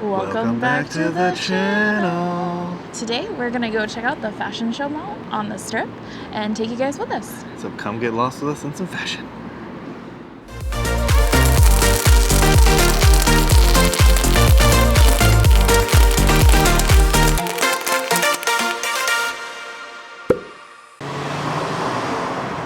Welcome back to the channel. Today we're gonna go check out the fashion show mall on the strip and take you guys with us. So come get lost with us in some fashion.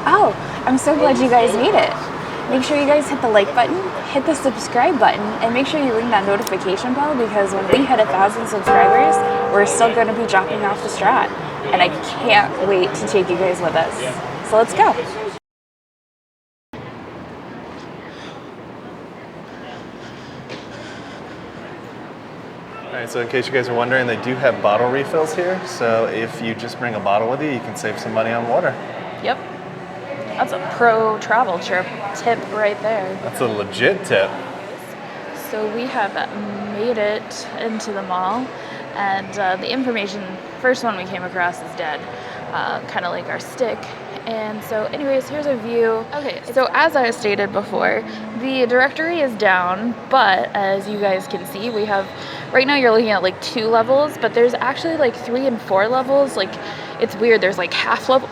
Oh, I'm so glad you guys made it. Make sure you guys hit the like button, hit the subscribe button, and make sure you ring that notification bell because when we hit 1,000 subscribers, we're still going to be dropping off the Strat. And I can't wait to take you guys with us. So let's go. Alright, so in case you guys are wondering, they do have bottle refills here. So if you just bring a bottle with you, you can save some money on water. Yep. That's a pro travel tip right there. That's a legit tip. So we have made it into the mall, and the information, first one we came across is dead, kind of like our stick. And so anyways, here's a view. Okay, so as I stated before, the directory is down, but as you guys can see, we have, right now you're looking at like 2 levels, but there's actually like 3 and 4 levels. Like, it's weird, there's like half levels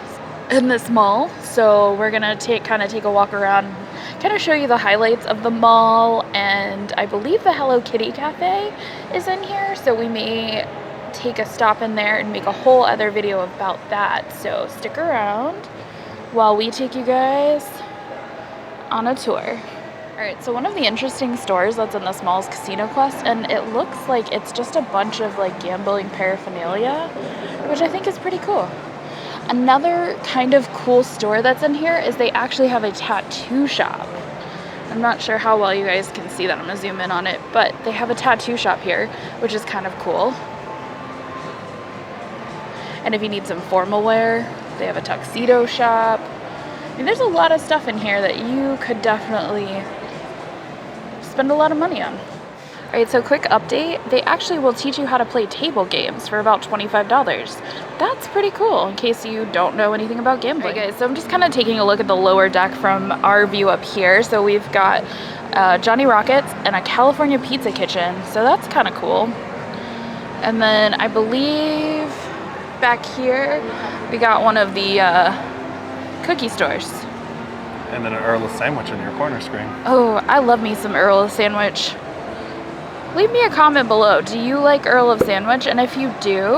in this mall. So we're gonna take a walk around, kind of show you the highlights of the mall, and I believe the Hello Kitty cafe is in here, so we may take a stop in there and make a whole other video about that. So stick around while we take you guys on a tour. Alright, so one of the interesting stores that's in this mall is Casino Quest, and it looks like it's just a bunch of like gambling paraphernalia, which I think is pretty cool. Another kind of cool store that's in here is they actually have a tattoo shop. I'm not sure how well you guys can see that. I'm gonna zoom in on it, but they have a tattoo shop here, which is kind of cool. And if you need some formal wear, they have a tuxedo shop. I mean, there's a lot of stuff in here that you could definitely spend a lot of money on. Alright, so quick update. They actually will teach you how to play table games for about $25. That's pretty cool in case you don't know anything about gambling. Okay, guys, so I'm just kind of taking a look at the lower deck from our view up here. So we've got Johnny Rockets and a California Pizza Kitchen. So that's kind of cool. And then I believe back here we got one of the cookie stores. And then an Earl's sandwich on your corner screen. Oh, I love me some Earl's sandwich. Leave me a comment below. Do you like Earl of Sandwich? And if you do,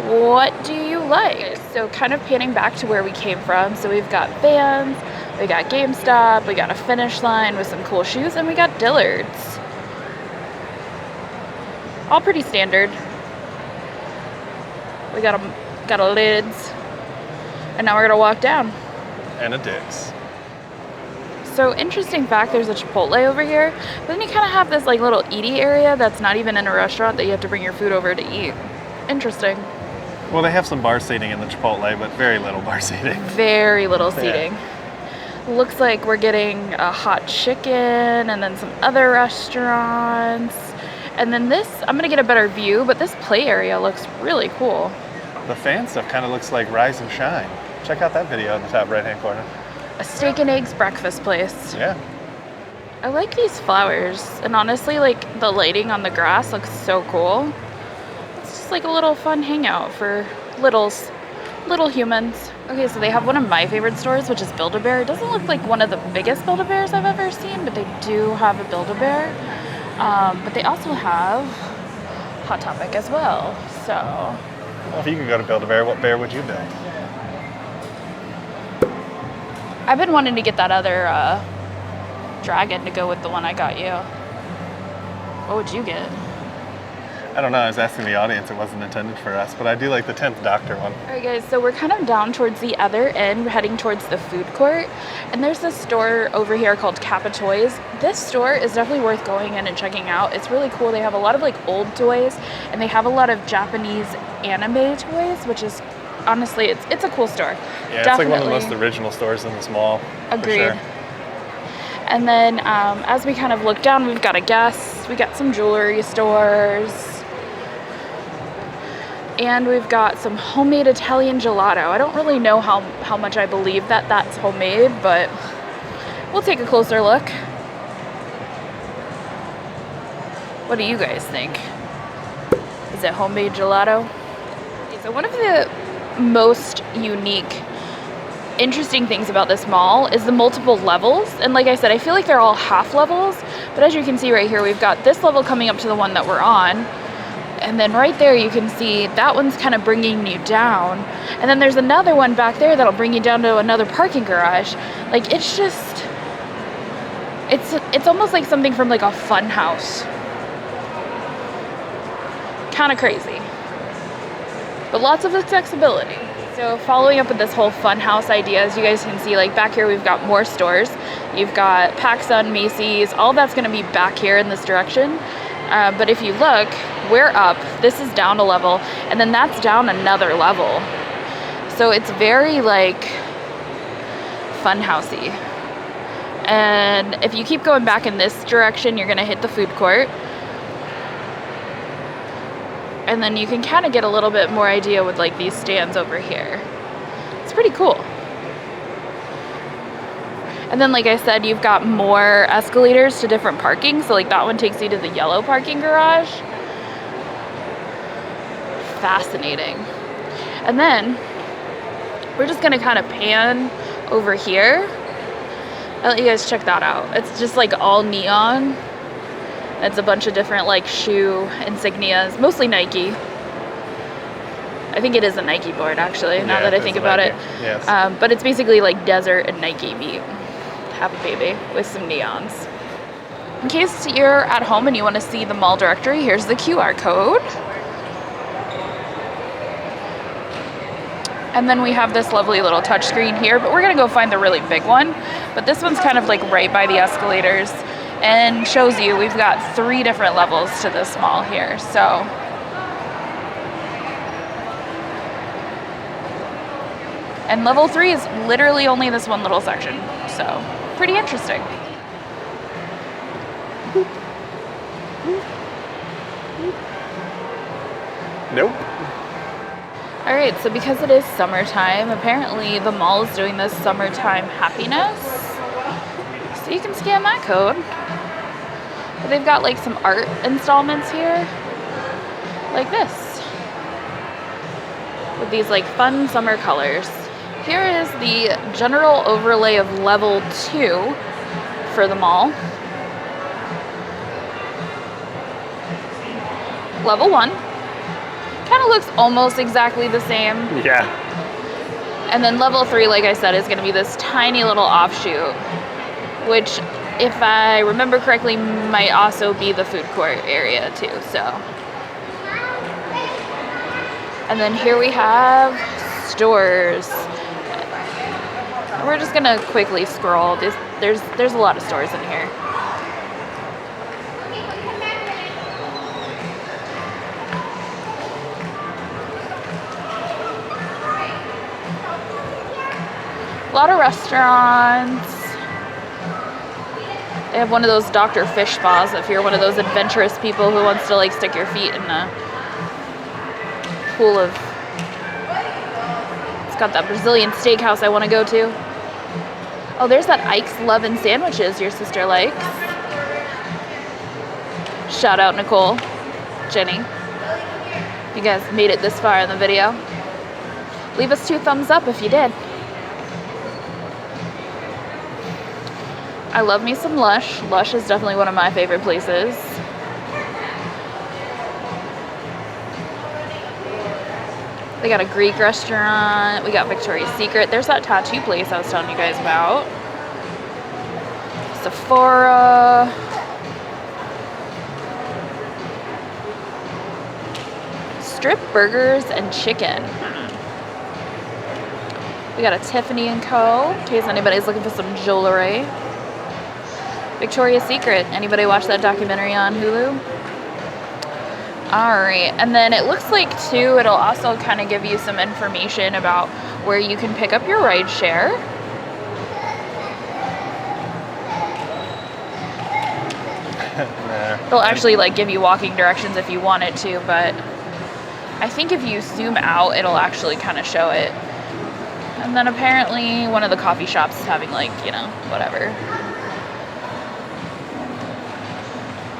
what do you like? So kind of panning back to where we came from. So we've got Vans, we got GameStop, we got a Finish Line with some cool shoes, and we got Dillard's. All pretty standard. We got a Lids. And now we're gonna walk down. And a Dick's. So interesting fact, there's a Chipotle over here, but then you kind of have this like little eaty area that's not even in a restaurant that you have to bring your food over to eat. Interesting. Well, they have some bar seating in the Chipotle, but very little bar seating. Very little seating. Looks like we're getting a hot chicken and then some other restaurants. And then this, I'm gonna get a better view, but this play area looks really cool. The fan stuff kind of looks like Rise and Shine. Check out that video in the top right-hand corner. A steak and eggs breakfast place. Yeah. I like these flowers, and honestly, like the lighting on the grass looks so cool. It's just like a little fun hangout for little humans. Okay, so they have one of my favorite stores, which is Build-A-Bear. It doesn't look like one of the biggest Build-A-Bears I've ever seen, but they do have a Build-A-Bear. But they also have Hot Topic as well. So. Well, if you could go to Build-A-Bear, what bear would you build? I've been wanting to get that other dragon to go with the one I got you. What would you get? I don't know, I was asking the audience, it wasn't intended for us, but I do like the 10th Doctor one. Alright guys, so we're kind of down towards the other end, heading towards the food court, and there's this store over here called Kappa Toys. This store is definitely worth going in and checking out. It's really cool. They have a lot of like old toys, and they have a lot of Japanese anime toys, which is honestly, it's a cool store. Yeah, Definitely. It's like one of the most original stores in this mall. Agreed. For sure. And then as we kind of look down, we've got a Guess, we got some jewelry stores, and we've got some homemade Italian gelato. I don't really know how much I believe that that's homemade, but we'll take a closer look. What do you guys think? Is it homemade gelato? So one of the most unique, interesting things about this mall is the multiple levels. And like I said, I feel like they're all half levels, but as you can see right here, we've got this level coming up to the one that we're on. And then right there, you can see that one's kind of bringing you down. And then there's another one back there that'll bring you down to another parking garage. Like, it's just, it's almost like something from like a fun house. Kind of crazy, but lots of accessibility. So following up with this whole fun house idea, as you guys can see, like back here we've got more stores. You've got PacSun, Macy's, all that's going to be back here in this direction. But if you look, we're up, this is down a level, and then that's down another level. So it's very like fun housey. And if you keep going back in this direction, you're going to hit the food court. And then you can kind of get a little bit more idea with like these stands over here. It's pretty cool. And then like I said, you've got more escalators to different parking. So like that one takes you to the yellow parking garage. Fascinating. And then we're just gonna kind of pan over here. I'll let you guys check that out. It's just like all neon. It's a bunch of different like shoe insignias, mostly Nike. I think it is a Nike board actually, now that I think about it. Yes. But it's basically like desert and Nike meet. Have a baby with some neons. In case you're at home and you want to see the mall directory, here's the QR code. And then we have this lovely little touchscreen here, but we're gonna go find the really big one. But this one's kind of like right by the escalators, and shows you we've got 3 different levels to this mall here. So and level 3 is literally only this one little section, so pretty interesting. Nope. All right, so because it is summertime, apparently the mall is doing this summertime happiness, so you can scan that code. But they've got like some art installments here, like this, with these like fun summer colors. Here is the general overlay of level 2 for the mall. Level 1 kind of looks almost exactly the same. Yeah. And then level 3, like I said, is going to be this tiny little offshoot, which, if I remember correctly, might also be the food court area too, so. And then here we have stores. We're just gonna quickly scroll. There's a lot of stores in here. A lot of restaurants. They have one of those Dr. Fish spas if you're one of those adventurous people who wants to like stick your feet in a pool of. It's got that Brazilian steakhouse I want to go to. Oh, there's that Ike's Love and Sandwiches your sister likes. Shout out Nicole, Jenny. You guys made it this far in the video. Leave us 2 thumbs up if you did. I love me some Lush. Lush is definitely one of my favorite places. They got a Greek restaurant. We got Victoria's Secret. There's that tattoo place I was telling you guys about. Sephora. Strip burgers and chicken. We got a Tiffany & Co. in case anybody's looking for some jewelry. Victoria's Secret. Anybody watch that documentary on Hulu? All right, and then it looks like too, it'll also kind of give you some information about where you can pick up your ride share. Nah. It'll actually like give you walking directions if you want it to, but I think if you zoom out, it'll actually kind of show it. And then apparently one of the coffee shops is having like, you know, whatever.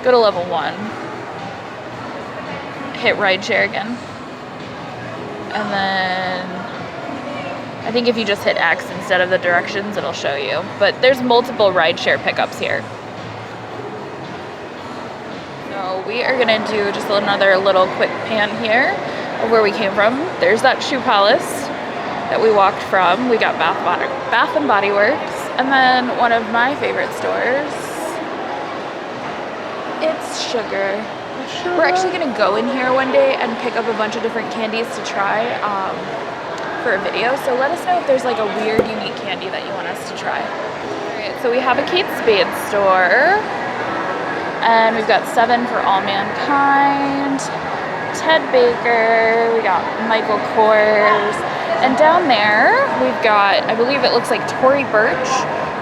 Go to level 1. hit rideshare again. And then I think if you just hit X instead of the directions, it'll show you. But there's multiple rideshare pickups here. So we are gonna do just another little quick pan here of where we came from. There's that shoe palace that we walked from. We got Bath and Body Works. And then one of my favorite stores, it's Sugar. We're actually gonna go in here one day and pick up a bunch of different candies to try for a video. So let us know if there's like a weird, unique candy that you want us to try. All right, so we have a Kate Spade store, and we've got 7 for All Mankind, Ted Baker, we got Michael Kors, and down there we've got, I believe it looks like Tory Burch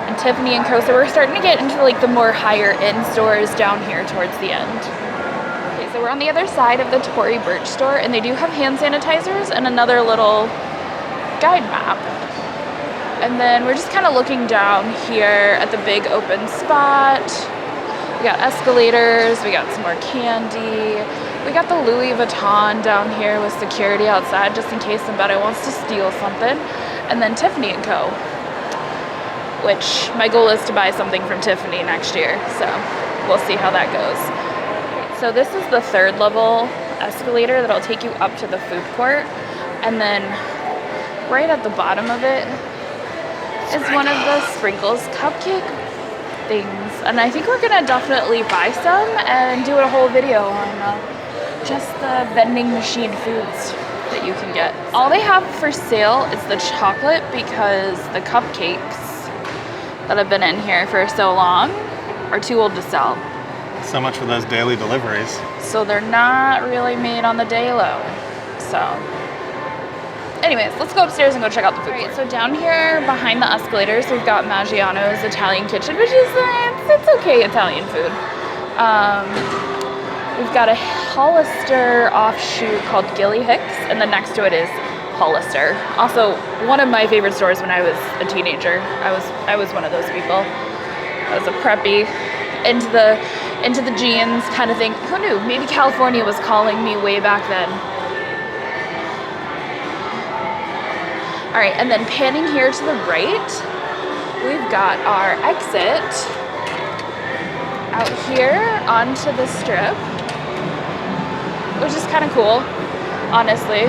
and Tiffany & Co. So we're starting to get into like the more higher end stores down here towards the end. Okay, so we're on the other side of the Tory Burch store, and they do have hand sanitizers and another little guide map. And then we're just kind of looking down here at the big open spot. We got escalators, we got some more candy. We got the Louis Vuitton down here with security outside just in case somebody wants to steal something. And then Tiffany & Co., which my goal is to buy something from Tiffany next year. So we'll see how that goes. So this is the 3rd level escalator that'll take you up to the food court. And then right at the bottom of it is one of the Sprinkles cupcake things. And I think we're gonna definitely buy some and do a whole video on just the vending machine foods that you can get. All they have for sale is the chocolate because the cupcakes that have been in here for so long are too old to sell. So much for those daily deliveries. So they're not really made on the day low. So anyways, let's go upstairs and go check out the food court. Right, so down here behind the escalators, we've got Maggiano's Italian Kitchen, which is, it's okay Italian food. We've got a Hollister offshoot called Gilly Hicks, and then next to it is Hollister. Also, one of my favorite stores when I was a teenager. I was one of those people. I was a preppy, into the jeans kind of thing. Who knew? Maybe California was calling me way back then. All right, and then panning here to the right, we've got our exit out here onto the strip, which is kind of cool, honestly.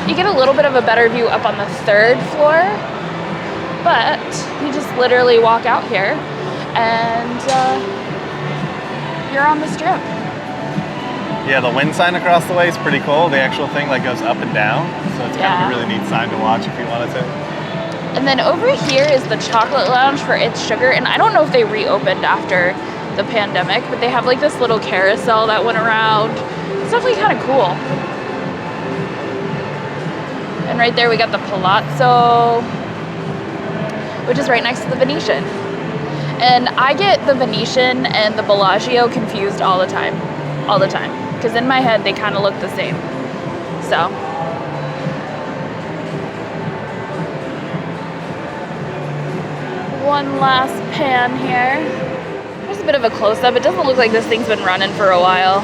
You get a little bit of a better view up on the 3rd floor, but you just literally walk out here and you're on the strip. Yeah, the wind sign across the way is pretty cool. The actual thing like goes up and down, so it's kind of a really neat sign to watch if you wanted to. And then over here is the chocolate lounge for It's Sugar, and I don't know if they reopened after the pandemic, but they have like this little carousel that went around. It's definitely kind of cool. And right there we got the Palazzo, which is right next to the Venetian. And I get the Venetian and the Bellagio confused all the time. Because in my head, they kind of look the same. So. One last pan here. There's a bit of a close-up. It doesn't look like this thing's been running for a while.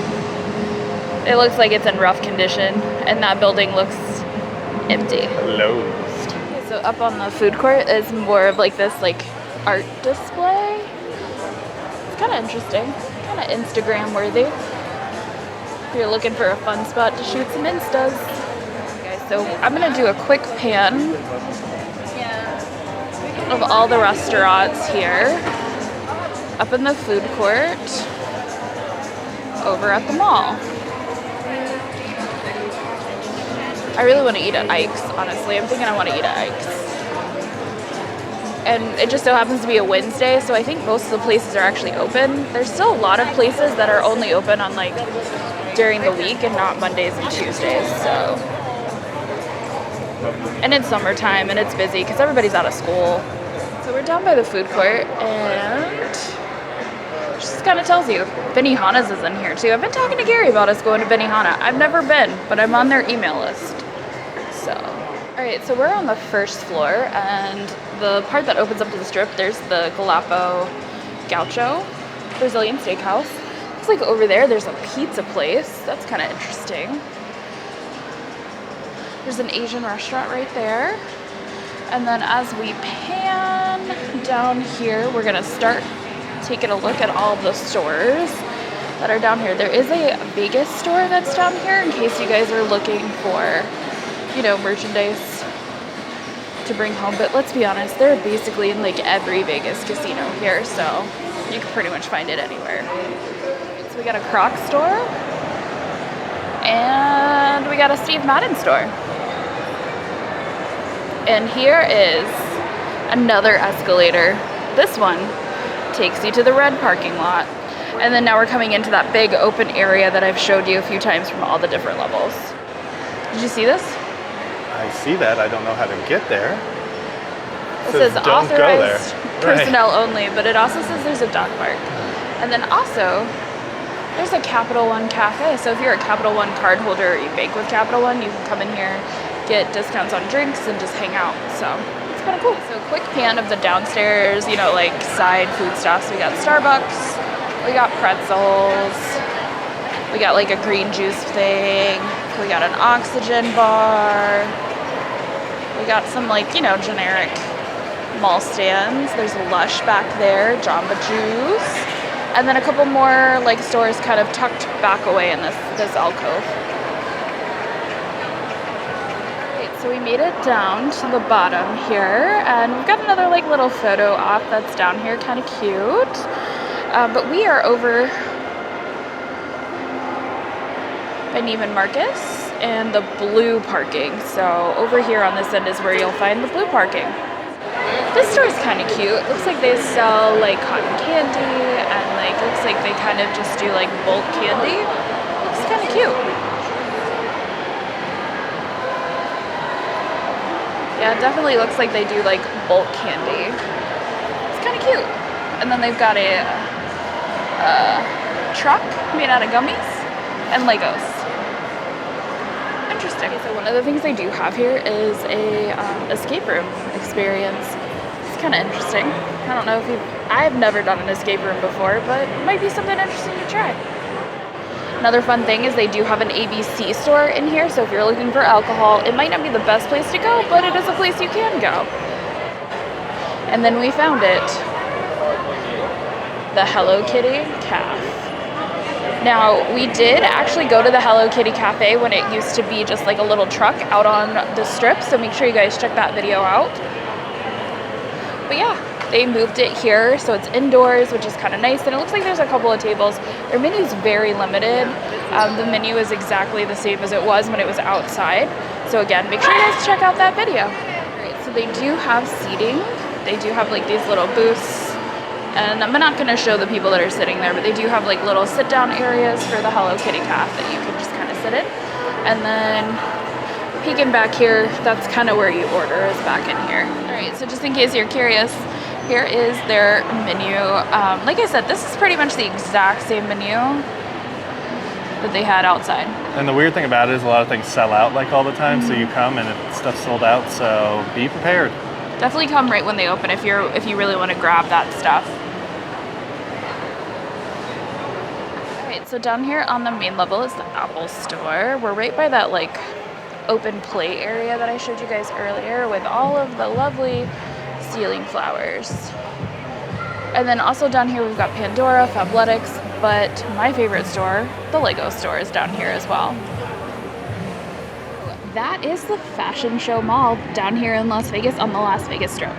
It looks like it's in rough condition, and that building looks empty. Closed. Okay, so up on the food court is more of like this like art display. It's kind of interesting, kind of Instagram worthy. If you're looking for a fun spot to shoot some instas. Okay, so I'm gonna do a quick pan of all the restaurants here, up in the food court, over at the mall. I really want to eat at Ike's, honestly. I'm thinking I want to eat at Ike's. And it just so happens to be a Wednesday, so I think most of the places are actually open. There's still a lot of places that are only open on like during the week and not Mondays and Tuesdays, so. And it's summertime and it's busy because everybody's out of school. So we're down by the food court and it just kind of tells you. Benihana's is in here too. I've been talking to Gary about us going to Benihana. I've never been, but I'm on their email list. So, all right, so we're on the first floor, and the part that opens up to the strip, there's the Galapagos Gaucho Brazilian Steakhouse. looks like over there's a pizza place. That's kind of interesting. There's an Asian restaurant right there. And then as we pan down here, we're gonna start taking a look at all the stores that are down here. There is a Vegas store that's down here in case you guys are looking for, you know, merchandise to bring home. But let's be honest, they're basically in like every Vegas casino here, so you can pretty much find it anywhere. So we got a Crocs store, and we got a Steve Madden store. And here is another escalator. This one takes you to the red parking lot. And then now we're coming into that big open area that I've showed you a few times from all the different levels. Did you see this? I see that. I don't know how to get there. It says authorized personnel only, but it also says there's a dog park. And then also, there's a Capital One cafe. So if you're a Capital One card holder or you bank with Capital One, you can come in here, get discounts on drinks, and just hang out. So it's kind of cool. So quick pan of the downstairs, you know, like side food stuffs. We got Starbucks, we got pretzels, we got like a green juice thing, we got an oxygen bar, we got some like, you know, generic mall stands. There's Lush back there, Jamba Juice, and then a couple more like stores kind of tucked back away in this alcove. So we made it down to the bottom here, and we've got another like little photo op that's down here, kind of cute. But we are over by Neiman Marcus and the blue parking. So over here on this end is where you'll find the blue parking. This store is kind of cute. It looks like they sell like cotton candy, and like looks like they kind of just do like bulk candy. Looks kind of cute. Yeah, it definitely looks like they do like bulk candy. It's kind of cute. And then they've got a truck made out of gummies and Legos. Interesting. Okay, so one of the things they do have here is a escape room experience. It's kind of interesting. I don't know if I've never done an escape room before, but it might be something interesting to try. Another fun thing is they do have an ABC store in here, so if you're looking for alcohol, it might not be the best place to go, but it is a place you can go. And then we found it. The Hello Kitty Cafe. Now, we did actually go to the Hello Kitty Cafe when it used to be just like a little truck out on the strip, so make sure you guys check that video out. But yeah, they moved it here, so it's indoors, which is kind of nice, and it looks like there's a couple of tables. Their menu is very limited. The menu is exactly the same as it was when it was outside. So again, make sure you guys check out that video. Alright, so they do have seating. They do have like these little booths. And I'm not going to show the people that are sitting there, but they do have like little sit-down areas for the Hello Kitty Cafe that you can just kind of sit in. And then peeking back here, that's kind of where you order, is back in here. All right, so just in case you're curious, here is their menu. Like I said, this is pretty much the exact same menu that they had outside. And the weird thing about it is a lot of things sell out like all the time, so you come and stuff's sold out, so be prepared. Definitely come right when they open if you really want to grab that stuff. So down here on the main level is the Apple store. We're right by that like open play area that I showed you guys earlier with all of the lovely ceiling flowers. And then also down here we've got Pandora, Fabletics, but my favorite store, the Lego store, is down here as well. That is the Fashion Show Mall down here in Las Vegas on the Las Vegas Strip.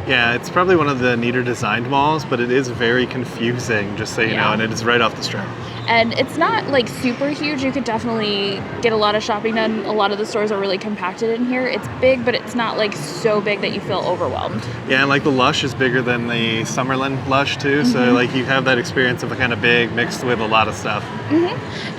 Yeah, it's probably one of the neater designed malls, but it is very confusing, just so you know, and it is right off the strip. And it's not like super huge. You could definitely get a lot of shopping done. A lot of the stores are really compacted in here. It's big, but it's not like so big that you feel overwhelmed. Yeah, and like the Lush is bigger than the Summerlin Lush too. So like you have that experience of a kind of big mixed with a lot of stuff.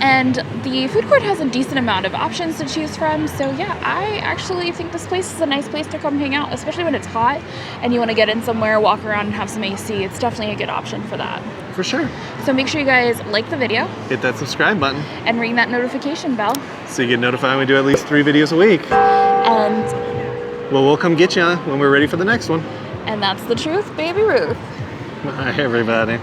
And the food court has a decent amount of options to choose from. So yeah, I actually think this place is a nice place to come hang out, especially when it's hot and you want to get in somewhere, walk around and have some AC. It's definitely a good option for that. For sure. So make sure you guys like the video. Hit that subscribe button. And ring that notification bell. So you get notified when we do at least 3 videos a week. And well, we'll come get you when we're ready for the next one. And that's the truth, Baby Ruth. Bye, everybody.